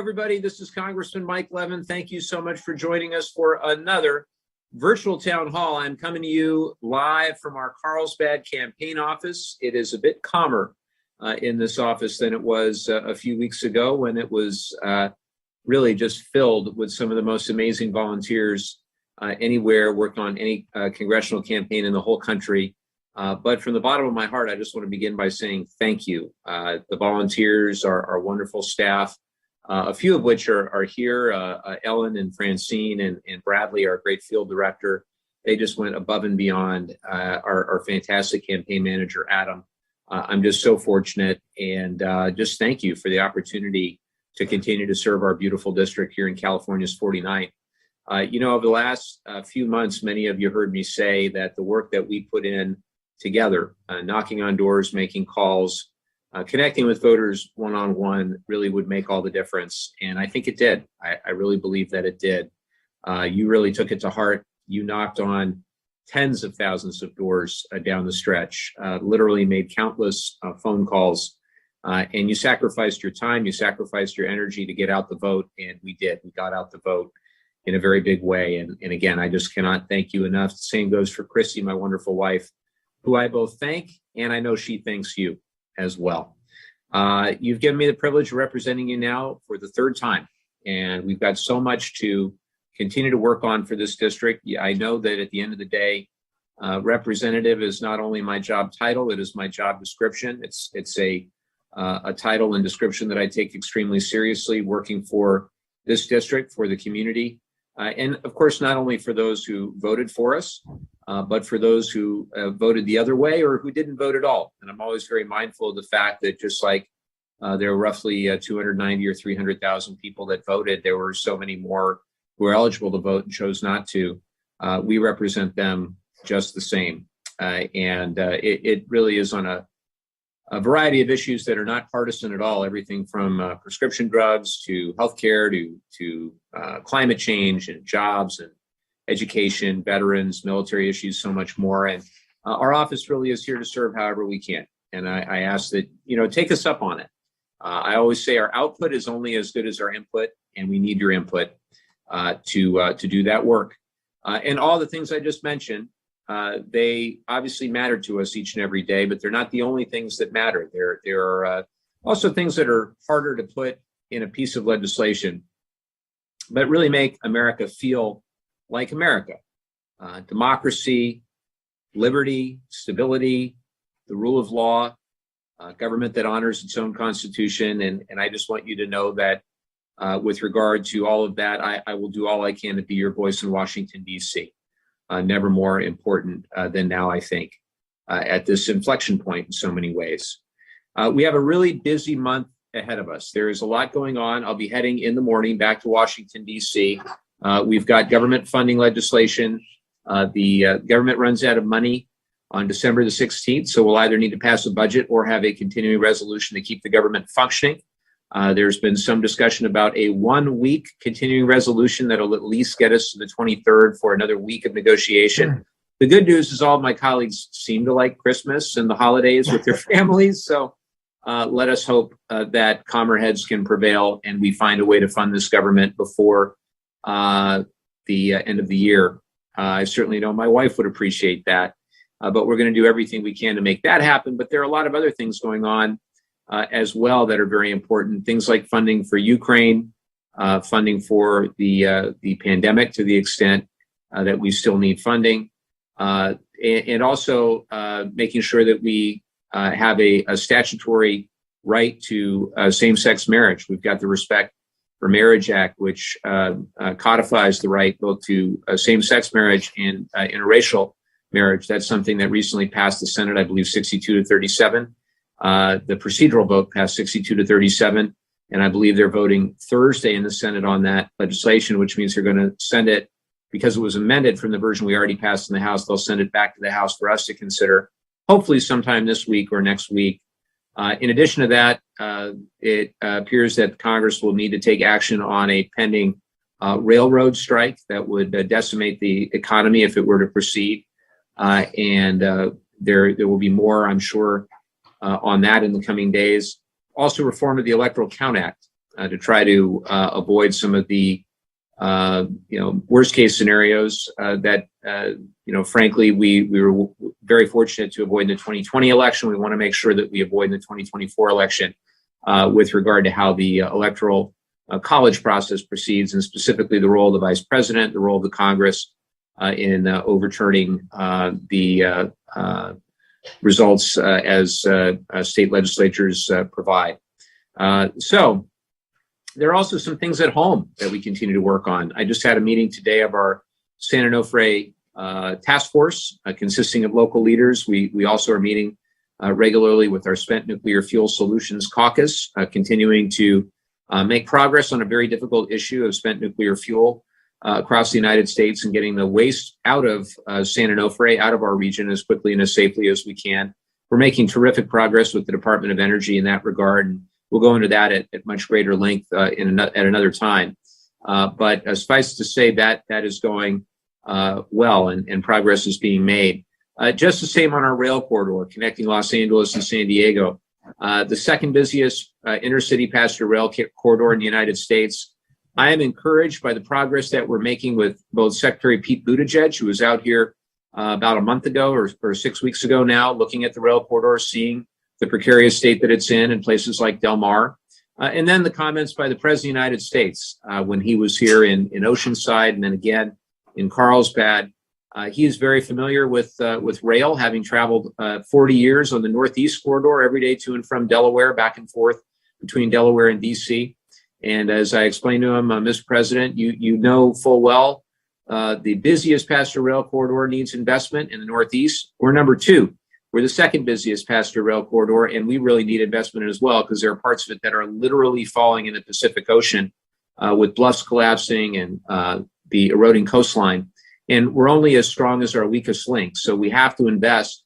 everybody. This is Congressman Mike Levin. Thank you so much for joining us for another virtual town hall. I'm coming to you live from our Carlsbad campaign office. It is a bit calmer in this office than it was a few weeks ago, when it was really just filled with some of the most amazing volunteers anywhere working on any congressional campaign in the whole country. But from the bottom of my heart, I just want to begin by saying thank you. The volunteers, our wonderful staff, a few of which are here, Ellen and Francine and Bradley, our great field director. They just went above and beyond. Our fantastic campaign manager, Adam. I'm just so fortunate, and just thank you for the opportunity to continue to serve our beautiful district here in California's 49th. Over the last few months, many of you heard me say that the work that we put in together, knocking on doors, making calls, connecting with voters one-on-one really would make all the difference. And I think it did. I really believe that it did. You really took it to heart. You knocked on tens of thousands of doors down the stretch, literally made countless phone calls, and you sacrificed your time, you sacrificed your energy to get out the vote, and we did. We got out the vote in a very big way. And again, I just cannot thank you enough. The same goes for Chrissy, my wonderful wife, who I both thank, and I know she thanks you as well. You've given me the privilege of representing you now for the third time, and we've got so much to continue to work on for this district. I know that at the end of the day, representative is not only my job title, it is my job description. It's a title and description that I take extremely seriously, working for this district, for the community, and of course, not only for those who voted for us, but for those who voted the other way or who didn't vote at all. And I'm always very mindful of the fact that just like there were roughly 290 or 300,000 people that voted, there were so many more who were eligible to vote and chose not to. We represent them just the same. And it really is on a variety of issues that are not partisan at all, everything from prescription drugs to healthcare to climate change and jobs and education, veterans, military issues, so much more. And our office really is here to serve however we can. And I ask that, take us up on it. I always say our output is only as good as our input, and we need your input to do that work. And all the things I just mentioned, they obviously matter to us each and every day, but they're not the only things that matter. There are also things that are harder to put in a piece of legislation, but really make America feel like America. Democracy, liberty, stability, the rule of law, government that honors its own constitution. And I just want you to know that with regard to all of that, I will do all I can to be your voice in Washington, D.C. Never more important than now, I think, at this inflection point in so many ways. We have a really busy month ahead of us. There is a lot going on. I'll be heading in the morning back to Washington, D.C. We've got government funding legislation. The government runs out of money on December the 16th, so we'll either need to pass a budget or have a continuing resolution to keep the government functioning. There's been some discussion about a 1-week continuing resolution that'll at least get us to the 23rd for another week of negotiation. The good news is all of my colleagues seem to like Christmas and the holidays with their families. So let us hope that calmer heads can prevail and we find a way to fund this government before the end of the year. I certainly know my wife would appreciate that, but we're going to do everything we can to make that happen. But there are a lot of other things going on as well that are very important. Things like funding for Ukraine, funding for the pandemic to the extent that we still need funding, and also making sure that we have a statutory right to same-sex marriage. We've got the Respect for Marriage Act, which codifies the right both to same-sex marriage and interracial marriage. That's something that recently passed the Senate, I believe 62 to 37. The procedural vote passed 62 to 37, and I believe they're voting Thursday in the Senate on that legislation, which means they're going to send it, because it was amended from the version we already passed in the House, they'll send it back to the House for us to consider, hopefully sometime this week or next week. In addition to that, it appears that Congress will need to take action on a pending railroad strike that would decimate the economy if it were to proceed. And there will be more, I'm sure, on that in the coming days. Also, reform of the Electoral Count Act. to try to avoid some of the worst case scenarios that frankly we were very fortunate to avoid in the 2020 election. We want to make sure that we avoid in the 2024 election with regard to how the electoral college process proceeds, and specifically the role of the vice president, the role of the Congress in overturning the results as state legislatures provide. So there are also some things at home that we continue to work on. I just had a meeting today of our San Onofre task force consisting of local leaders. We also are meeting regularly with our Spent Nuclear Fuel Solutions Caucus, continuing to make progress on a very difficult issue of spent nuclear fuel across the United States and getting the waste out of San Onofre, out of our region as quickly and as safely as we can. We're making terrific progress with the Department of Energy in that regard, and we'll go into that at much greater length at another time. But suffice to say that is going well, and progress is being made. Just the same on our rail corridor connecting Los Angeles and San Diego, the second busiest intercity passenger rail corridor in the United States. I am encouraged by the progress that we're making with both Secretary Pete Buttigieg, who was out here about a month ago or 6 weeks ago now, looking at the rail corridor, seeing the precarious state that it's in places like Del Mar. And then the comments by the President of the United States when he was here in Oceanside and then again in Carlsbad. He is very familiar with rail, having traveled 40 years on the Northeast corridor every day to and from Delaware, back and forth between Delaware and D.C. And as I explained to him, Mr. President, you know full well the busiest passenger rail corridor needs investment in the Northeast. We're number two. We're the second busiest passenger rail corridor, and we really need investment as well because there are parts of it that are literally falling in the Pacific Ocean with bluffs collapsing and the eroding coastline. And we're only as strong as our weakest link. So we have to invest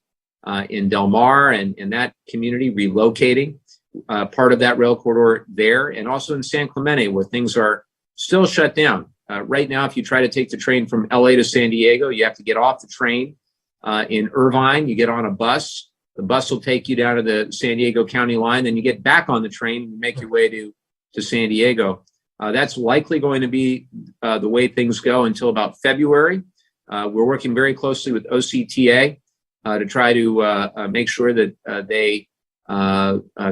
in Del Mar and in that community, relocating part of that rail corridor there, and also in San Clemente, where things are still shut down. Right now, if you try to take the train from LA to San Diego, you have to get off the train in Irvine. You get on a bus. The bus will take you down to the San Diego County line. Then you get back on the train and make your way to San Diego. That's likely going to be the way things go until about February. We're working very closely with OCTA to try to make sure that they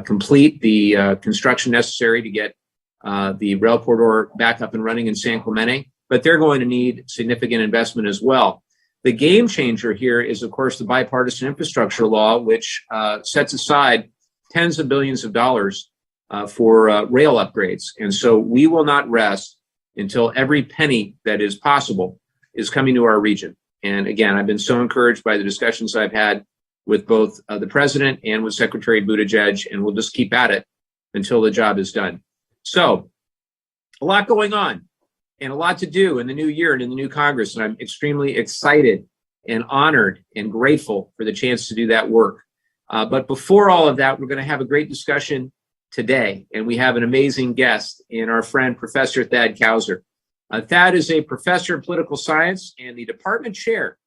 complete the construction necessary to get the rail corridor back up and running in San Clemente. But they're going to need significant investment as well. The game changer here is, of course, the bipartisan infrastructure law, which sets aside tens of billions of dollars for rail upgrades. And so we will not rest until every penny that is possible is coming to our region. And again, I've been so encouraged by the discussions I've had with both the president and with Secretary Buttigieg, and we'll just keep at it until the job is done. So a lot going on and a lot to do in the new year and in the new Congress. And I'm extremely excited and honored and grateful for the chance to do that work. But before all of that, we're going to have a great discussion today. And we have an amazing guest in our friend, Professor Thad Kauser. Thad is a professor in political science and the department chair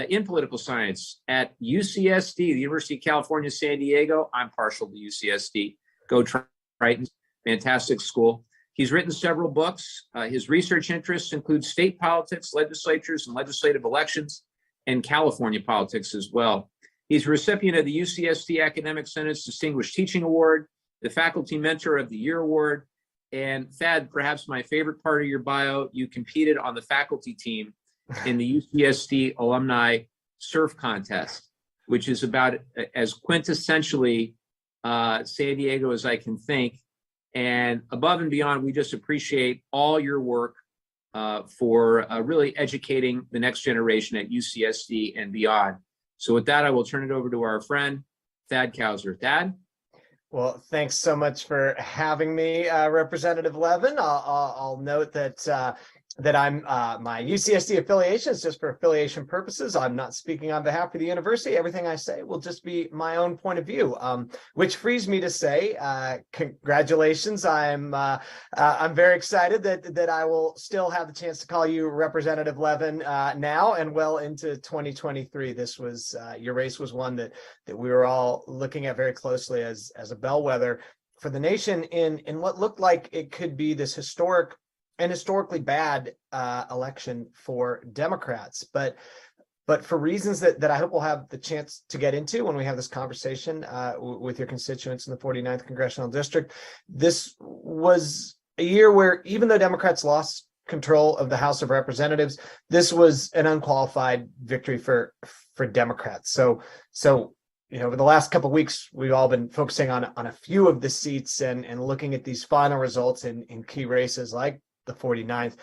in political science at UCSD, the University of California, San Diego. I'm partial to UCSD. Go Tritons, fantastic school. He's written several books. His research interests include state politics, legislatures, and legislative elections, and California politics as well. He's a recipient of the UCSD Academic Senate's Distinguished Teaching Award, the Faculty Mentor of the Year Award, and Thad, perhaps my favorite part of your bio, you competed on the faculty team in the UCSD Alumni Surf Contest, which is about as quintessentially San Diego as I can think. And above and beyond, we just appreciate all your work for really educating the next generation at UCSD and beyond. So with that, I will turn it over to our friend, Thad Kauser. Thad? Well, thanks so much for having me, Representative Levin. I'll note that I'm my UCSD affiliation is just for affiliation purposes. I'm not speaking on behalf of the university. Everything I say will just be my own point of view, which frees me to say congratulations. I'm very excited that I will still have the chance to call you Representative Levin now and well into 2023. This was your race was one that we were all looking at very closely as a bellwether the nation in what looked like it could be this historically bad election for Democrats. But for reasons that I hope we'll have the chance to get into when we have this conversation with your constituents in the 49th Congressional District, this was a year where even though Democrats lost control of the House of Representatives, this was an unqualified victory for Democrats. So over the last couple of weeks, we've all been focusing on a few of the seats and looking at these final results in key races like the 49th.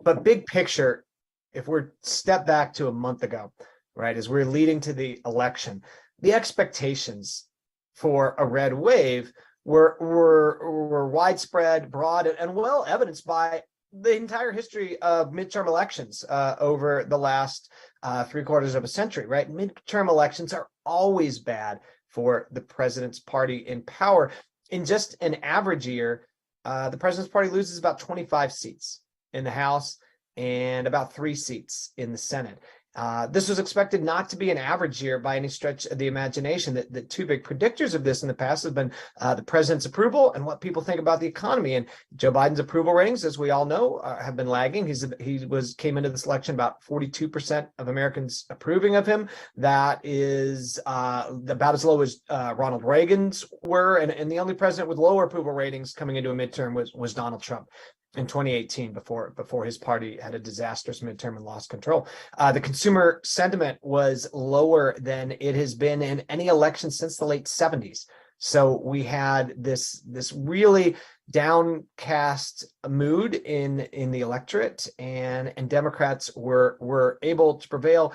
But big picture, if we're step back to a month ago, right, as we're leading to the election, the expectations for a red wave were widespread, broad, and well evidenced by the entire history of midterm elections over the last 3/4 of a century, right? Midterm elections are always bad for the president's party in power. In just an average year, the president's party loses about 25 seats in the House and about 3 seats in the Senate. This was expected not to be an average year by any stretch of the imagination. That two big predictors of this in the past have been the president's approval and what people think about the economy. And Joe Biden's approval ratings, as we all know, have been lagging. He came into this election about 42% of Americans approving of him. That is about as low as Ronald Reagan's were, and the only president with lower approval ratings coming into a midterm was Donald Trump in 2018, before his party had a disastrous midterm and lost control. The consumer sentiment was lower than it has been in any election since the late 70s. So we had this really downcast mood in the electorate, and Democrats were able to prevail.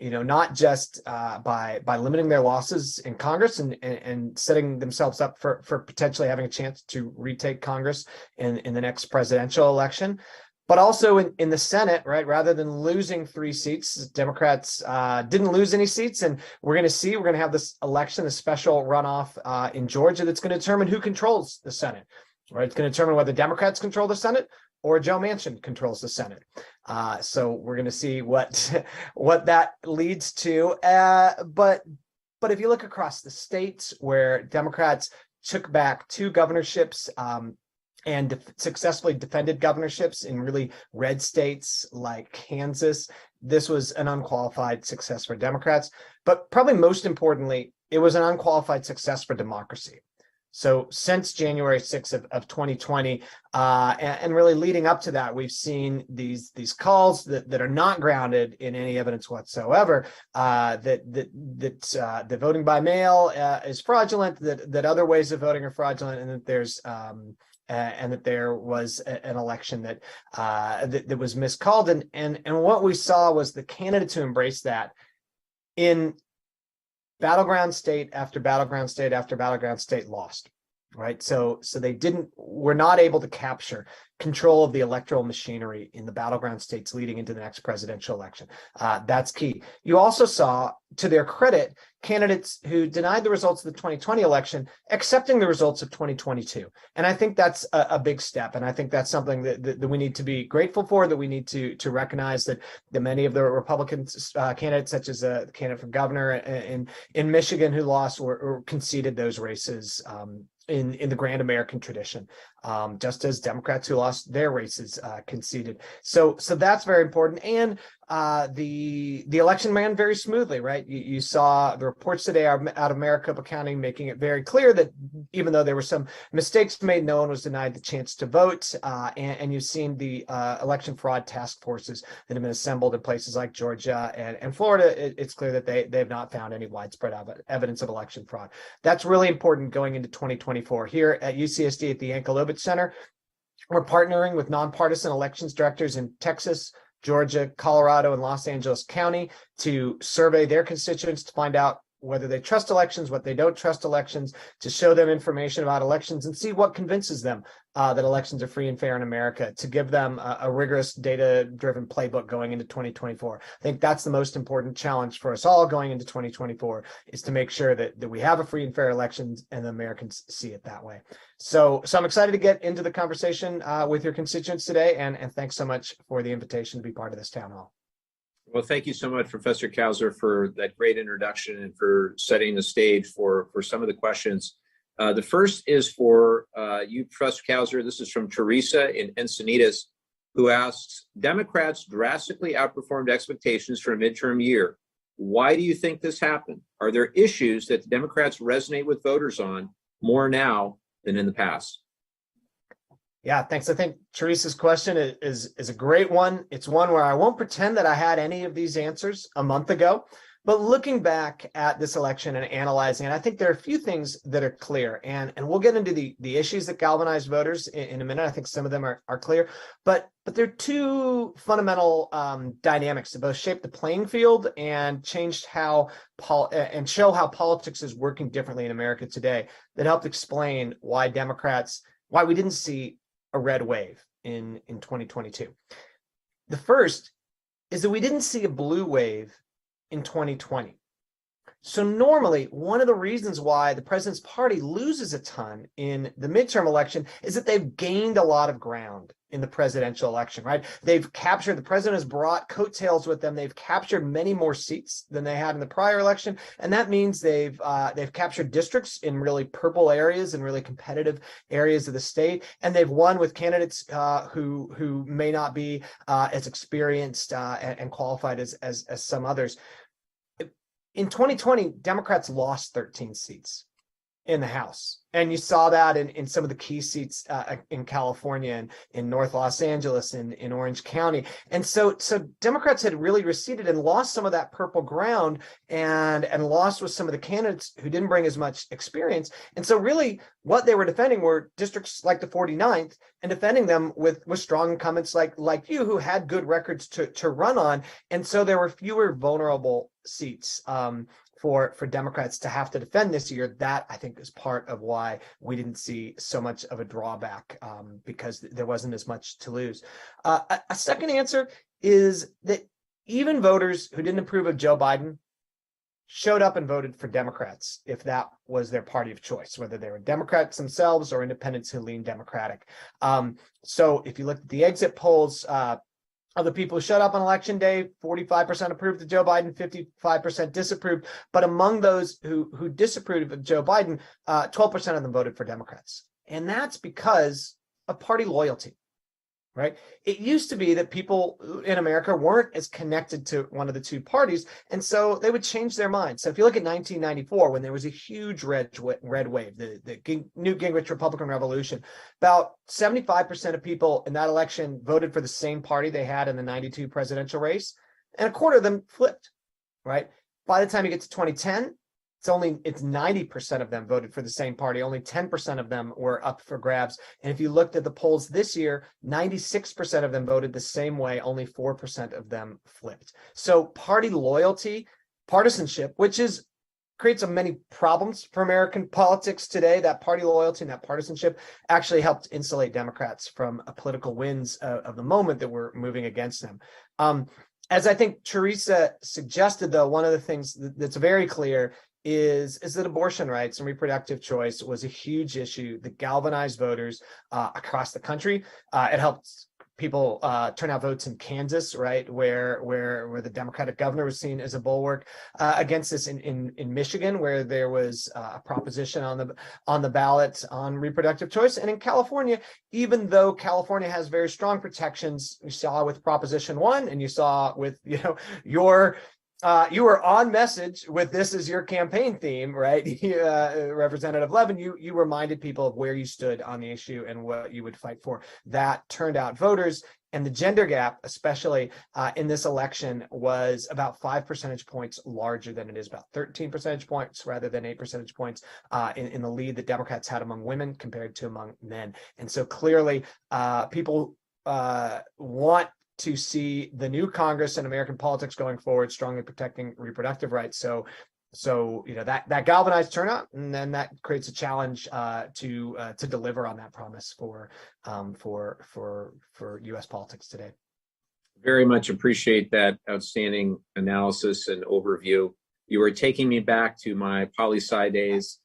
Not just by limiting their losses in Congress and setting themselves up for potentially having a chance to retake Congress in the next presidential election, but also in the Senate, right? Rather than losing 3 seats, Democrats didn't lose any seats. And we're going to have this election, a special runoff in Georgia that's going to determine who controls the Senate, right? It's going to determine whether Democrats control the Senate or Joe Manchin controls the Senate. So we're going to see what that leads to. But if you look across the states where Democrats took back 2 governorships and successfully defended governorships in really red states like Kansas, this was an unqualified success for Democrats. But probably most importantly, it was an unqualified success for democracy. So since January 6th of 2020, and really leading up to that, we've seen these calls that are not grounded in any evidence whatsoever, that voting by mail is fraudulent, that other ways of voting are fraudulent, and that there was an election that was miscalled. And what we saw was the candidates who embraced that in battleground state after battleground state after battleground state lost, right? So they were not able to capture control of the electoral machinery in the battleground states leading into the next presidential election. That's key. You also saw, to their credit, candidates who denied the results of the 2020 election accepting the results of 2022. And I think that's a big step. And I think that's something that we need to be grateful for, that we need to recognize that many of the Republican candidates, such as the candidate for governor in Michigan who lost, or conceded those races in the grand American tradition, just as Democrats who lost their races conceded. So that's very important. And the election ran very smoothly, right? You saw the reports today out of Maricopa County making it very clear that even though there were some mistakes made, no one was denied the chance to vote. And you've seen the election fraud task forces that have been assembled in places like Georgia and Florida. It's clear that they have not found any widespread evidence of election fraud. That's really important going into 2024. Here at UCSD at the Yankelovich Center, we're partnering with nonpartisan elections directors in Texas, Georgia, Colorado, and Los Angeles County to survey their constituents to find out whether they trust elections, what they don't trust elections, to show them information about elections and see what convinces them that elections are free and fair in America, to give them a rigorous data-driven playbook going into 2024. I think that's the most important challenge for us all going into 2024, is to make sure that we have a free and fair elections and the Americans see it that way. So I'm excited to get into the conversation with your constituents today, and thanks so much for the invitation to be part of this town hall. Well, thank you so much, Professor Kauser, for that great introduction and for setting the stage for some of the questions The first is for you, Professor Kauser. This is from Teresa in Encinitas, who asks, Democrats drastically outperformed expectations for a midterm year. Why do you think this happened? Are there issues that the Democrats resonate with voters on more now than in the past? Yeah, thanks. I think Teresa's question is a great one. It's one where I won't pretend that I had any of these answers a month ago. But looking back at this election and analyzing it, I think there are a few things that are clear. And we'll get into the issues that galvanized voters in a minute. I think some of them are clear. But there are two fundamental dynamics that both shape the playing field and changed how and show how politics is working differently in America today that helped explain why we didn't see a red wave in 2022. The first is that we didn't see a blue wave in 2020. So normally, one of the reasons why the president's party loses a ton in the midterm election is that they've gained a lot of ground in the presidential election, right? The president has brought coattails with them. They've captured many more seats than they had in the prior election. And that means they've captured districts in really purple areas and really competitive areas of the state. And they've won with candidates who may not be as experienced and qualified as some others. In 2020, Democrats lost 13 seats in the House. And you saw that in some of the key seats in California and in North Los Angeles and in Orange County. And so Democrats had really receded and lost some of that purple ground and lost with some of the candidates who didn't bring as much experience. And so really what they were defending were districts like the 49th and defending them with strong incumbents like you who had good records to run on. And so there were fewer vulnerable seats for Democrats to have to defend this year. That I think is part of why we didn't see so much of a drawback because there wasn't as much to lose. A second answer is that even voters who didn't approve of Joe Biden showed up and voted for Democrats if that was their party of choice, whether they were Democrats themselves or independents who leaned Democratic. So if you look at the exit polls, of the people who showed up on election day, 45% approved of Joe Biden, 55% disapproved. But among those who disapproved of Joe Biden, 12% of them voted for Democrats. And that's because of party loyalty, right? It used to be that people in America weren't as connected to one of the two parties, and so they would change their mind. So if you look at 1994, when there was a huge red wave, the Newt Gingrich Republican Revolution, about 75% of people in that election voted for the same party they had in the 92 presidential race, and a quarter of them flipped, right? By the time you get to 2010, it's 90% of them voted for the same party. Only 10% of them were up for grabs. And if you looked at the polls this year, 96% of them voted the same way. Only 4% of them flipped. So party loyalty, partisanship, which creates many problems for American politics today. That party loyalty and that partisanship actually helped insulate Democrats from political winds of the moment that were moving against them. As I think Teresa suggested, though, one of the things that's very clear is that abortion rights and reproductive choice was a huge issue that galvanized voters across the country. It helped people turn out votes in Kansas, right, where the Democratic governor was seen as a bulwark against this. In Michigan, where there was a proposition on the ballot on reproductive choice, and in California, even though California has very strong protections, you saw with Proposition 1, and you saw with you were on message with this as your campaign theme, right? Representative Levin, you reminded people of where you stood on the issue and what you would fight for. That turned out voters, and the gender gap, especially in this election, was about 5 percentage points larger than it is, about 13 percentage points rather than 8 percentage points in the lead that Democrats had among women compared to among men. And so clearly people want to see the new Congress and American politics going forward strongly protecting reproductive rights. So that galvanized turnout, and then that creates a challenge to deliver on that promise for U.S. politics today. Very much appreciate that outstanding analysis and overview. You were taking me back to my poli-sci days.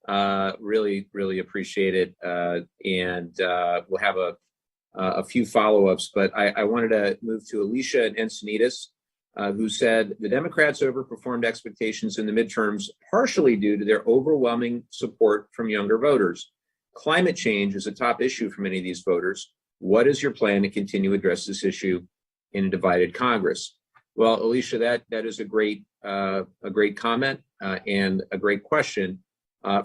Really, really appreciate it. And we'll have a few follow-ups, but I wanted to move to Alicia and Encinitas. who said the Democrats overperformed expectations in the midterms, partially due to their overwhelming support from younger voters. Climate change is a top issue for many of these voters. What is your plan to continue to address this issue in a divided Congress? Well, Alicia, that is a great comment and a great question.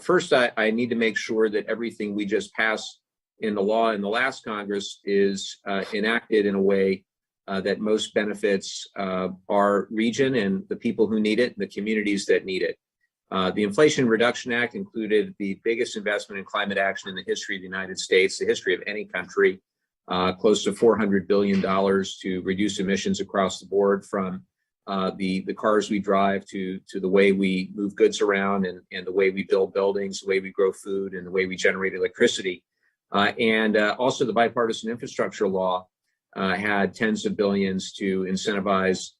First, I need to make sure that everything we just passed in the law in the last Congress is enacted in a way that most benefits our region and the people who need it and the communities that need it. The Inflation Reduction Act included the biggest investment in climate action in the history of the United States, the history of any country, close to $400 billion to reduce emissions across the board, from the cars we drive to the way we move goods around and the way we build buildings, the way we grow food, and the way we generate electricity. And also the bipartisan infrastructure law had tens of billions to incentivize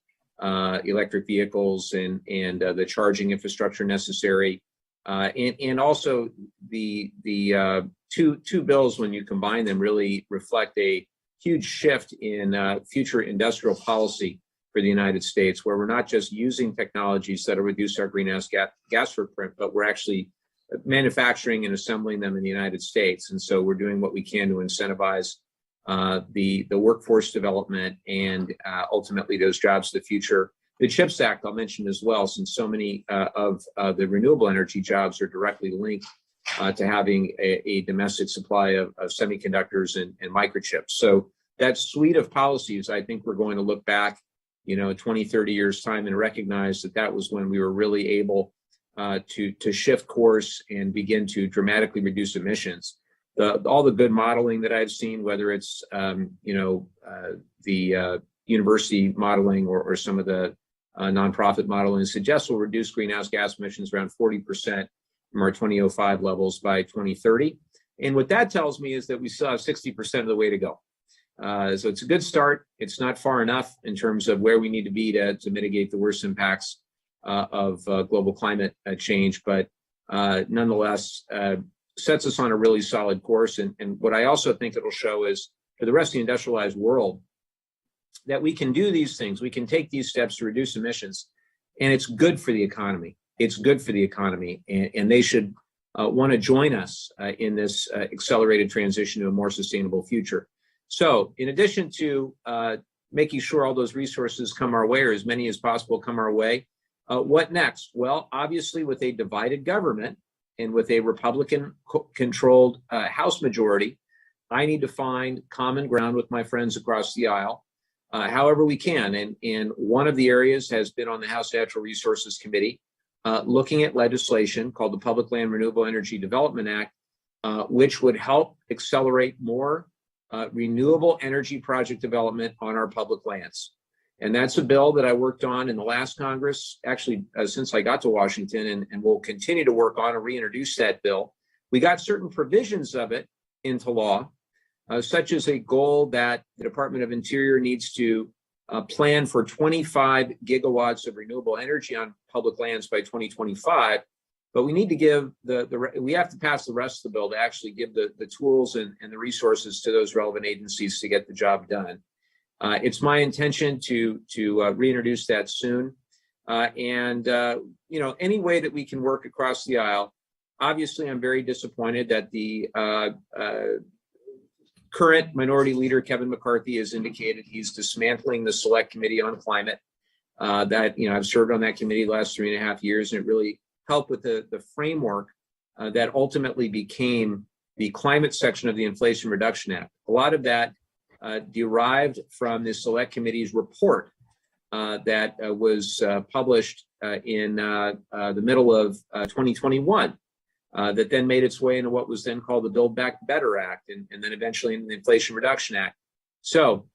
electric vehicles and the charging infrastructure necessary. And also the two bills, when you combine them, really reflect a huge shift in future industrial policy for the United States, where we're not just using technologies that will reduce our greenhouse gas footprint, but we're actually manufacturing and assembling them in the United States. And so we're doing what we can to incentivize the workforce development and ultimately those jobs of the future. The CHIPS Act I'll mention as well, since so many of the renewable energy jobs are directly linked to having a domestic supply of semiconductors and microchips. So that suite of policies, I think we're going to look back, 20, 30 years time and recognize that was when we were really able to shift course and begin to dramatically reduce emissions. All the good modeling that I've seen, whether it's the university modeling or some of the nonprofit modeling, suggests we'll reduce greenhouse gas emissions around 40% from our 2005 levels by 2030. And what that tells me is that we still have 60% of the way to go. So it's a good start. It's not far enough in terms of where we need to be to mitigate the worst impacts of global climate change, but nonetheless sets us on a really solid course. And what I also think it'll show is, for the rest of the industrialized world, that we can do these things. We can take these steps to reduce emissions, and it's good for the economy. It's good for the economy, and they should want to join us in this accelerated transition to a more sustainable future. So in addition to making sure all those resources come our way, or as many as possible come our way, what next? Well, obviously, with a divided government and with a Republican-controlled House majority, I need to find common ground with my friends across the aisle, however we can. And one of the areas has been on the House Natural Resources Committee, looking at legislation called the Public Land Renewable Energy Development Act, which would help accelerate more renewable energy project development on our public lands. And that's a bill that I worked on in the last Congress, actually, since I got to Washington, and will continue to work on and reintroduce that bill. We got certain provisions of it into law, such as a goal that the Department of Interior needs to plan for 25 gigawatts of renewable energy on public lands by 2025. But we need to give we have to pass the rest of the bill to actually give the tools and the resources to those relevant agencies to get the job done. It's my intention to reintroduce that soon. Any way that we can work across the aisle. Obviously, I'm very disappointed that the current minority leader, Kevin McCarthy, has indicated he's dismantling the Select Committee on Climate. I've served on that committee the last 3.5 years, and it really helped with the framework that ultimately became the climate section of the Inflation Reduction Act. A lot of that derived from the Select Committee's report that was published in the middle of 2021, that then made its way into what was then called the Build Back Better Act, and then eventually in the Inflation Reduction Act. So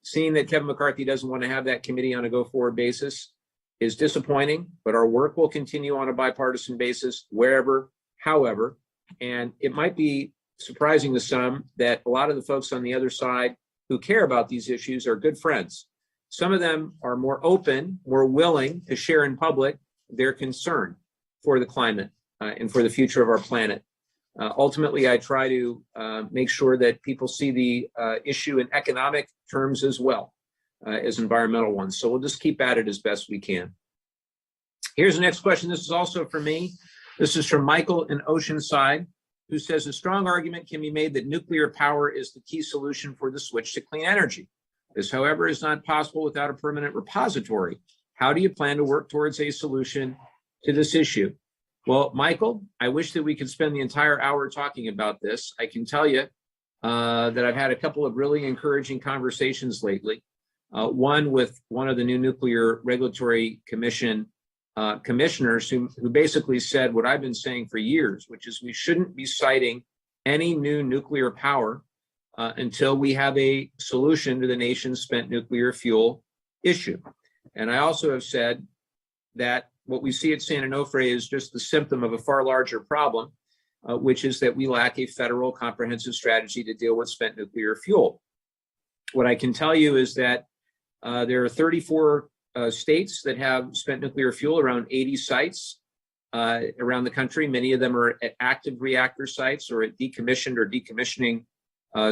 seeing that Kevin McCarthy doesn't want to have that committee on a go-forward basis is disappointing, but our work will continue on a bipartisan basis, wherever, however. And it might be surprising to some that a lot of the folks on the other side who care about these issues are good friends. Some of them are more open, more willing to share in public their concern for the climate and for the future of our planet. Ultimately, I try to make sure that people see the issue in economic terms as well. as environmental ones. So we'll just keep at it as best we can. Here's the next question. This is also for me. This is from Michael in Oceanside, who says a strong argument can be made that nuclear power is the key solution for the switch to clean energy. This, however, is not possible without a permanent repository. How do you plan to work towards a solution to this issue? Well, Michael, I wish that we could spend the entire hour talking about this. I can tell you that I've had a couple of really encouraging conversations lately. One with one of the new Nuclear Regulatory Commission commissioners who basically said what I've been saying for years, which is we shouldn't be citing any new nuclear power until we have a solution to the nation's spent nuclear fuel issue. And I also have said that what we see at San Onofre is just the symptom of a far larger problem, which is that we lack a federal comprehensive strategy to deal with spent nuclear fuel. What I can tell you is that there are 34 states that have spent nuclear fuel, around 80 sites around the country. Many of them are at active reactor sites or at decommissioned or decommissioning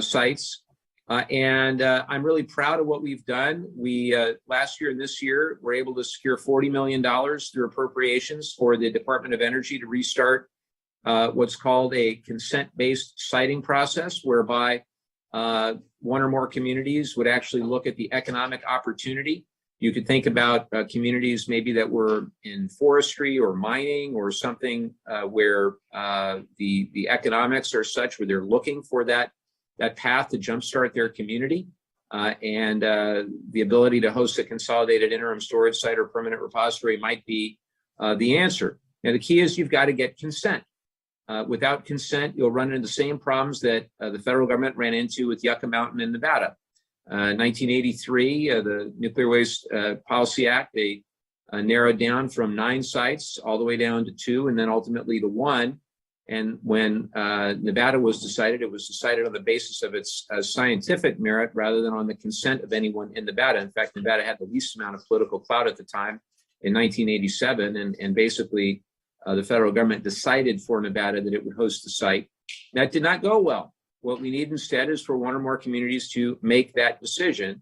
sites. And I'm really proud of what we've done. We last year and this year were able to secure $40 million through appropriations for the Department of Energy to restart what's called a consent-based siting process, whereby one or more communities would actually look at the economic opportunity. You could think about communities maybe that were in forestry or mining or something where the economics are such where they're looking for that path to jumpstart their community, and the ability to host a consolidated interim storage site or permanent repository might be the answer. Now, the key is you've got to get consent. Without consent, you'll run into the same problems that the federal government ran into with Yucca Mountain in Nevada. 1983, the Nuclear Waste Policy Act, they narrowed down from 9 sites all the way down to 2, and then ultimately to 1. And when Nevada was decided, it was decided on the basis of its scientific merit rather than on the consent of anyone in Nevada. In fact, Nevada had the least amount of political clout at the time in 1987, and basically the federal government decided for Nevada that it would host the site. That did not go well. What we need instead is for one or more communities to make that decision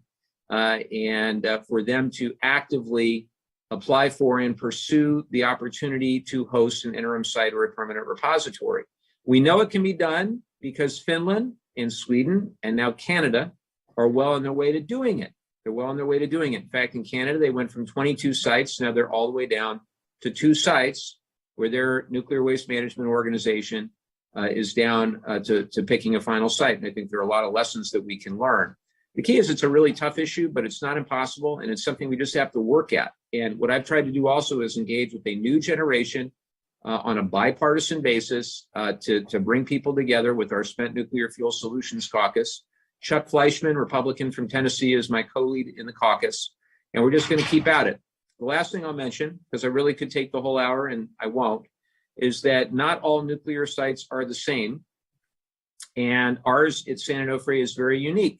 and for them to actively apply for and pursue the opportunity to host an interim site or a permanent repository. We know it can be done because Finland and Sweden and now Canada are well on their way to doing it. They're well on their way to doing it. In fact, in Canada, they went from 22 sites. Now they're all the way down to 2 sites where their nuclear waste management organization is down to picking a final site. And I think there are a lot of lessons that we can learn. The key is it's a really tough issue, but it's not impossible. And it's something we just have to work at. And what I've tried to do also is engage with a new generation on a bipartisan basis to bring people together with our Spent Nuclear Fuel Solutions Caucus. Chuck Fleischman, Republican from Tennessee, is my co-lead in the caucus. And we're just going to keep at it. The last thing I'll mention, because I really could take the whole hour and I won't, is that not all nuclear sites are the same. And ours at San Onofre is very unique.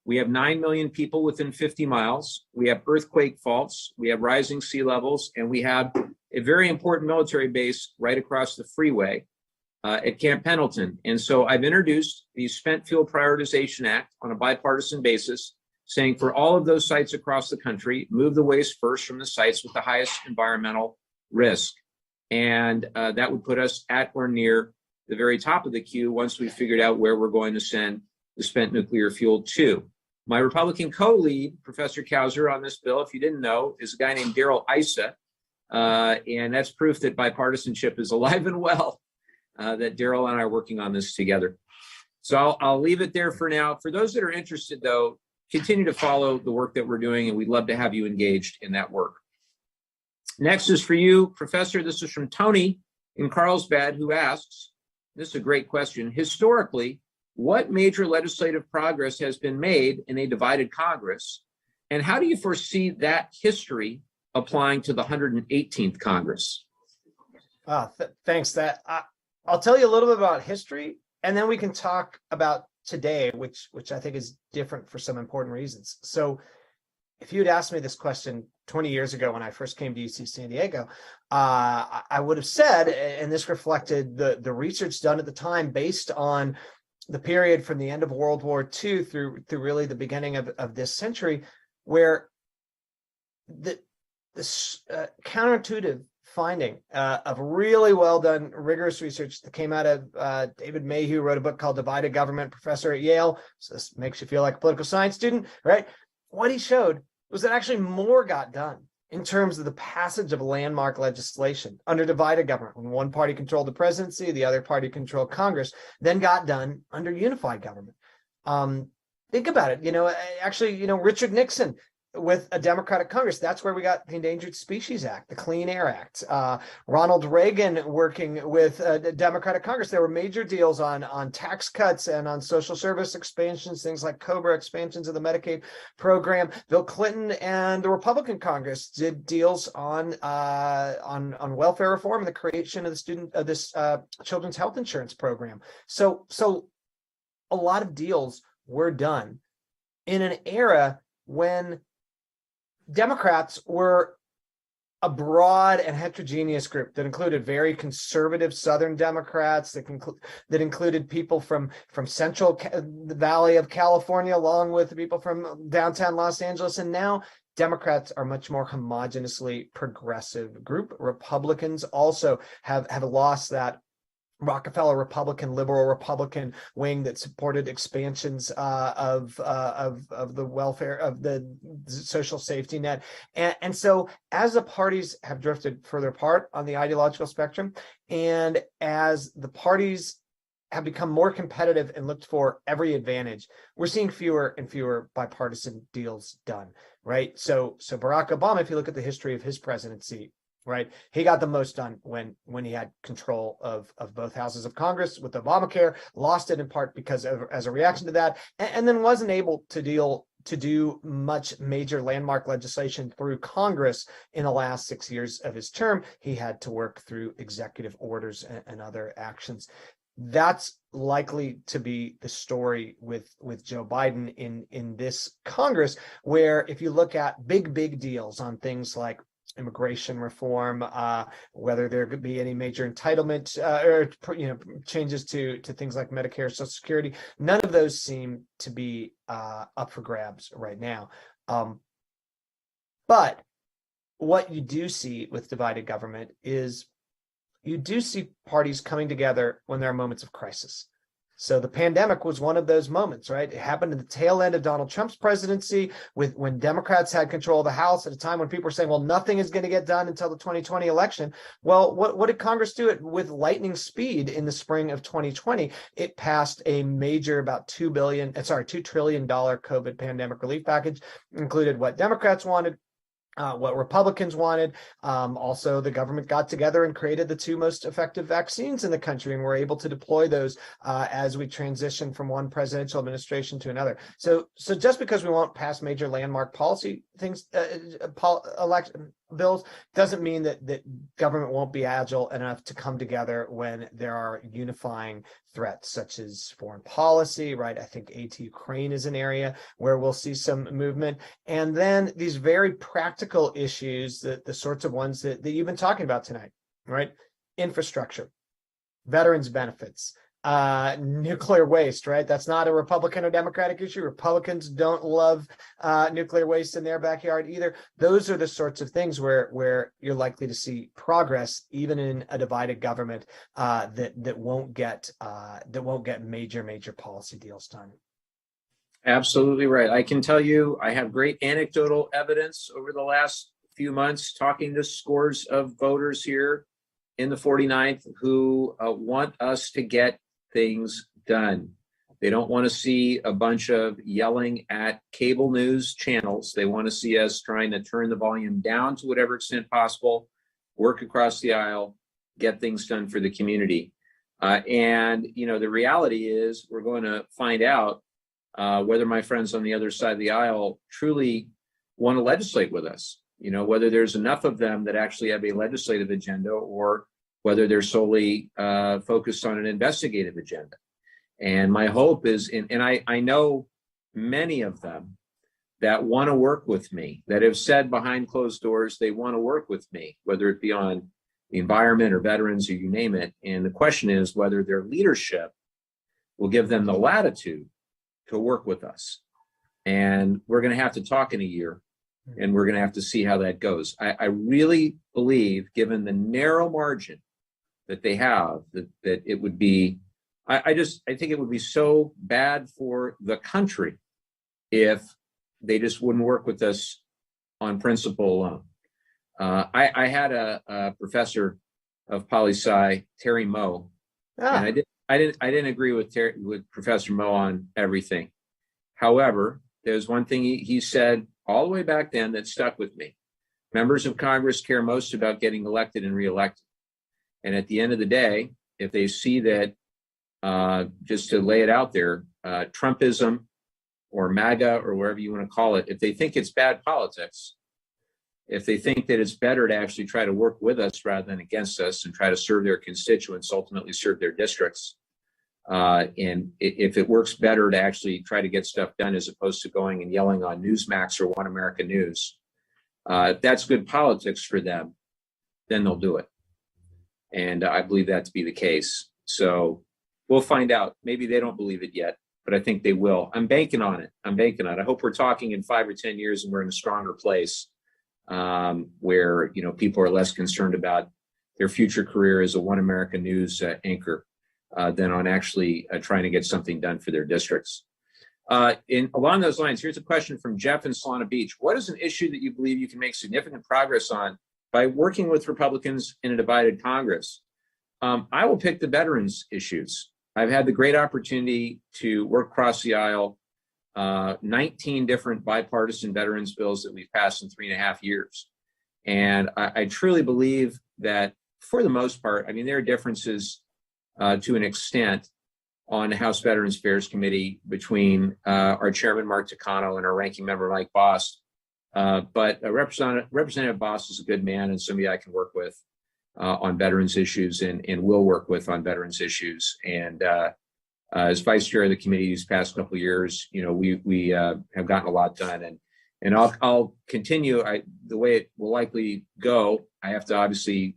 We have 9 million people within 50 miles. We have earthquake faults. We have rising sea levels. And we have a very important military base right across the freeway at Camp Pendleton. And so I've introduced the Spent Fuel Prioritization Act on a bipartisan basis, saying for all of those sites across the country, move the waste first from the sites with the highest environmental risk. And that would put us at or near the very top of the queue once we figured out where we're going to send the spent nuclear fuel to. My Republican co-lead, Professor Kauser, on this bill, if you didn't know, is a guy named Darrell Issa. And that's proof that bipartisanship is alive and well, that Darrell and I are working on this together. So I'll leave it there for now. For those that are interested, though, continue to follow the work that we're doing, and we'd love to have you engaged in that work. Next is for you, Professor. This is from Tony in Carlsbad, who asks, this is a great question. Historically, what major legislative progress has been made in a divided Congress? And how do you foresee that history applying to the 118th Congress? Thanks. I'll tell you a little bit about history, and then we can talk about today, which I think is different for some important reasons. So if you had asked me this question 20 years ago when I first came to UC San Diego, I would have said, and this reflected the research done at the time based on the period from the end of World War II through really the beginning of this century, where the counterintuitive finding of really well done, rigorous research that came out of David Mayhew, wrote a book called Divided Government, professor at Yale. So this makes you feel like a political science student, right? What he showed was that actually more got done in terms of the passage of landmark legislation under divided government, when one party controlled the presidency, the other party controlled Congress, then got done under unified government. Think about it. Actually, Richard Nixon with a Democratic Congress, that's where we got the Endangered Species Act, the Clean Air Act. Ronald Reagan working with a Democratic Congress. There were major deals on tax cuts and on social service expansions, things like COBRA expansions of the Medicaid program. Bill Clinton and the Republican Congress did deals on welfare reform and the creation of this children's health insurance program. So a lot of deals were done in an era when Democrats were a broad and heterogeneous group that included very conservative Southern Democrats, that included people from Central the Valley of California, along with people from downtown Los Angeles. And now Democrats are much more homogeneously progressive group. Republicans also have lost that Rockefeller Republican, liberal Republican wing that supported expansions of the welfare, of the social safety net. And so as the parties have drifted further apart on the ideological spectrum, and as the parties have become more competitive and looked for every advantage, we're seeing fewer and fewer bipartisan deals done, right? So Barack Obama, if you look at the history of his presidency, right, he got the most done when he had control of both houses of Congress with Obamacare, lost it in part because as a reaction to that, and then wasn't able to do much major landmark legislation through Congress in the last 6 years of his term. He had to work through executive orders and other actions. That's likely to be the story with Joe Biden in this Congress, where if you look at big deals on things like immigration reform, whether there could be any major entitlement or changes to things like Medicare, Social Security, none of those seem to be up for grabs right now. But what you do see with divided government is you do see parties coming together when there are moments of crisis. So the pandemic was one of those moments, right? It happened at the tail end of Donald Trump's presidency, when Democrats had control of the House at a time when people were saying, well, nothing is going to get done until the 2020 election. Well, what did Congress do? It with lightning speed in the spring of 2020. It passed a major about $2 trillion COVID pandemic relief package, included what Democrats wanted, what Republicans wanted. Also, the government got together and created the two most effective vaccines in the country, and we're able to deploy those as we transition from one presidential administration to another. So just because we won't pass major landmark policy things, election bills, doesn't mean that government won't be agile enough to come together when there are unifying threats such as foreign policy, right? I think aid to Ukraine is an area where we'll see some movement. And then these very practical issues, the sorts of ones that you've been talking about tonight, right? Infrastructure, veterans benefits, nuclear waste, right? That's not a Republican or Democratic issue. Republicans don't love nuclear waste in their backyard either. Those are the sorts of things where you're likely to see progress, even in a divided government, that won't get major policy deals done. Absolutely right. I can tell you, I have great anecdotal evidence over the last few months talking to scores of voters here in the 49th who want us to get things done. They don't want to see a bunch of yelling at cable news channels. They want to see us trying to turn the volume down to whatever extent possible, work across the aisle, get things done for the community. And the reality is we're going to find out whether my friends on the other side of the aisle truly want to legislate with us, whether there's enough of them that actually have a legislative agenda, or whether they're solely focused on an investigative agenda. And my hope is, and I know many of them that want to work with me, that have said behind closed doors they want to work with me, whether it be on the environment or veterans or you name it. And the question is whether their leadership will give them the latitude to work with us. and we're going to have to talk in a year, and we're going to have to see how that goes. I really believe, given the narrow margin that they have, that it would be, I think it would be so bad for the country if they just wouldn't work with us on principle alone. I had a professor of poli-sci, Terry Moe, and I didn't agree with Professor Moe on everything. However, there's one thing he said all the way back then that stuck with me. Members of Congress care most about getting elected and reelected. And at the end of the day, if they see that, just to lay it out there, Trumpism or MAGA or wherever you want to call it, if they think it's bad politics, if they think that it's better to actually try to work with us rather than against us and try to serve their constituents, ultimately serve their districts, and if it works better to actually try to get stuff done as opposed to going and yelling on Newsmax or One America News, if that's good politics for them, then they'll do it. And I believe that to be the case. So we'll find out. Maybe they don't believe it yet, but I think they will. I'm banking on it. I hope we're talking in 5 or 10 years and we're in a stronger place, where, people are less concerned about their future career as a One America News anchor than on actually trying to get something done for their districts. Along those lines, here's a question from Jeff in Solana Beach. What is an issue that you believe you can make significant progress on by working with Republicans in a divided Congress? I will pick the veterans issues. I've had the great opportunity to work across the aisle, 19 different bipartisan veterans bills that we've passed in 3.5 years. And I truly believe that for the most part, there are differences to an extent on the House Veterans Affairs Committee between our chairman, Mark Takano, and our ranking member, Mike Bost. But Representative Bost is a good man and somebody I can work with on veterans issues and will work with on veterans issues. And as vice chair of the committee these past couple of years, we have gotten a lot done. And I'll continue. The way it will likely go, I have to obviously,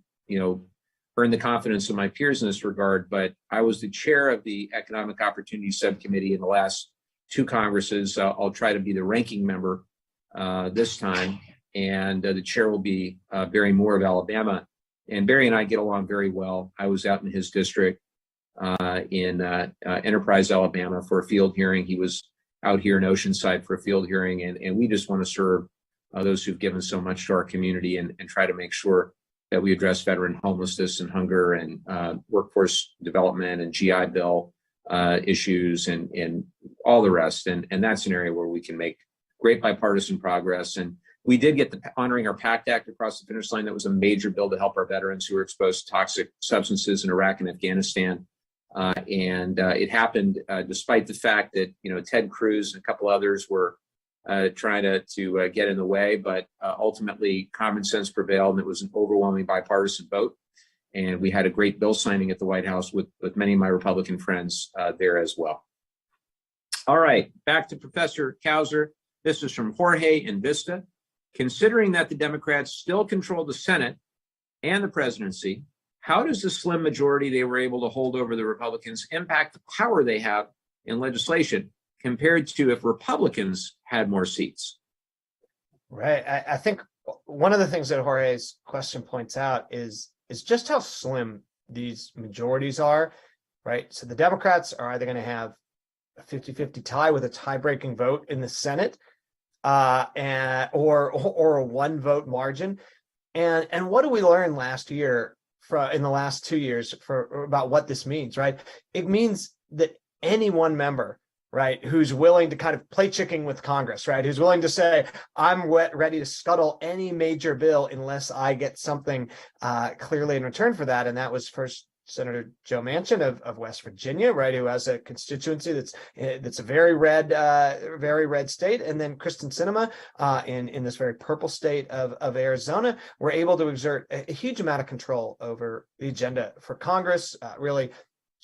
earn the confidence of my peers in this regard. But I was the chair of the Economic Opportunity Subcommittee in the last 2 Congresses. I'll try to be the ranking member this time, and the chair will be Barry Moore of Alabama. And Barry and I get along very well. I was out in his district in Enterprise, Alabama for a field hearing. He was out here in Oceanside for a field hearing. And we just want to serve those who've given so much to our community and try to make sure that we address veteran homelessness and hunger and workforce development and GI Bill issues and all the rest. And that's an area where we can make great bipartisan progress. And we did get the Honoring Our Pact Act across the finish line. That was a major bill to help our veterans who were exposed to toxic substances in Iraq and Afghanistan. And it happened despite the fact that, Ted Cruz and a couple others were trying to get in the way. But ultimately, common sense prevailed, and it was an overwhelming bipartisan vote. And we had a great bill signing at the White House with many of my Republican friends there as well. All right, back to Professor Kauser. This is from Jorge in Vista. Considering that the Democrats still control the Senate and the presidency, how does the slim majority they were able to hold over the Republicans impact the power they have in legislation compared to if Republicans had more seats? Right. I think one of the things that Jorge's question points out is just how slim these majorities are, right? So the Democrats are either going to have a 50-50 tie with a tie-breaking vote in the Senate, or a 1-vote margin. And what did we learn last year in the last 2 years about what this means, right? It means that any one member, right, who's willing to kind of play chicken with Congress, right, who's willing to say, I'm ready to scuttle any major bill unless I get something clearly in return for that. And that was first Senator Joe Manchin of West Virginia, right, who has a constituency that's a very red state, and then Kristen Sinema in this very purple state of Arizona were able to exert a huge amount of control over the agenda for Congress. Really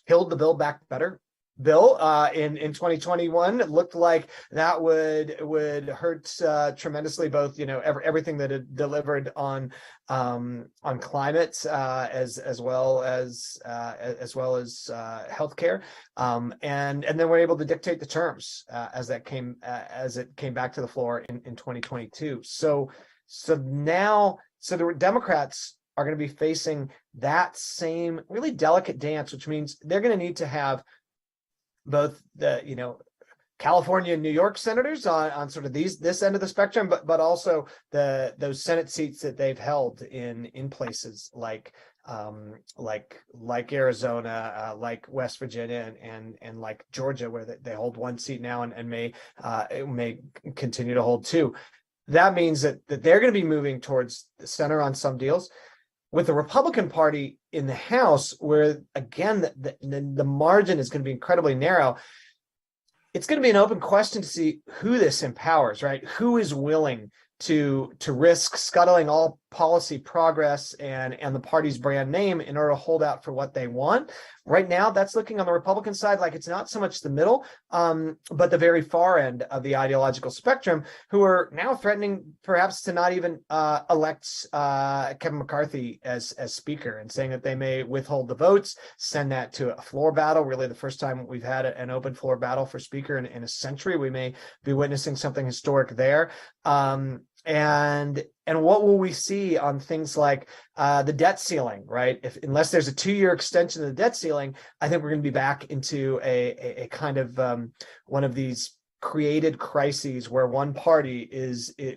held the bill back better bill in 2021. It looked like that would hurt tremendously, both everything that it delivered on climate as well as healthcare, and then we're able to dictate the terms as it came back to the floor in 2022. So now the Democrats are going to be facing that same really delicate dance, which means they're going to need to have both the California and New York senators on sort of this end of the spectrum, but also those Senate seats that they've held in places like Arizona, like West Virginia, and like Georgia, where they hold one seat now and may continue to hold two. That means that they're going to be moving towards the center on some deals. With the Republican Party in the House, where again the margin is going to be incredibly narrow, it's going to be an open question to see who this empowers, right? Who is willing to risk scuttling all policy progress and the party's brand name in order to hold out for what they want? Right now, that's looking on the Republican side like it's not so much the middle, but the very far end of the ideological spectrum, who are now threatening perhaps to not even elect Kevin McCarthy as Speaker, and saying that they may withhold the votes, send that to a floor battle. Really, the first time we've had an open floor battle for Speaker in a century. We may be witnessing something historic there. And what will we see on things like the debt ceiling, right? Unless there's a 2-year extension of the debt ceiling, I think we're going to be back into a kind of one of these created crises where one party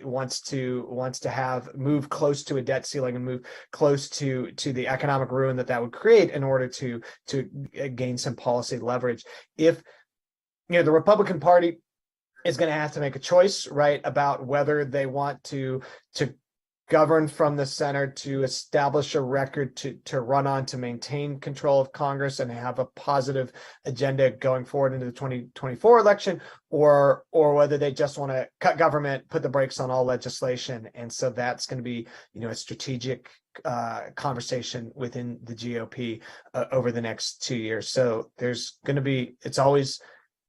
wants to move close to a debt ceiling and move close to the economic ruin that would create in order to gain some policy leverage. If the Republican Party is going to have to make a choice, right, about whether they want to govern from the center, to establish a record to run on, to maintain control of Congress and have a positive agenda going forward into the 2024 election, or whether they just want to cut government, put the brakes on all legislation. And so that's going to be, a strategic conversation within the GOP over the next 2 years. So it's always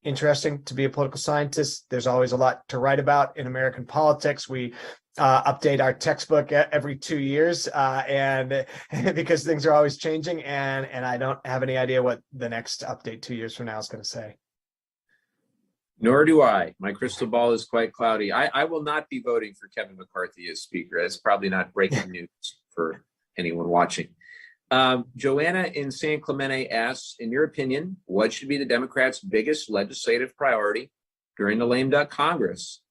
interesting to be a political scientist. There's always a lot to write about in American politics. We update our textbook every 2 years, and because things are always changing, and I don't have any idea what the next update 2 years from now is going to say. Nor do I. My crystal ball is quite cloudy. I will not be voting for Kevin McCarthy as Speaker. That's probably not breaking news for anyone watching. Joanna in San Clemente asks, in your opinion, what should be the Democrats' biggest legislative priority during the lame duck Congress?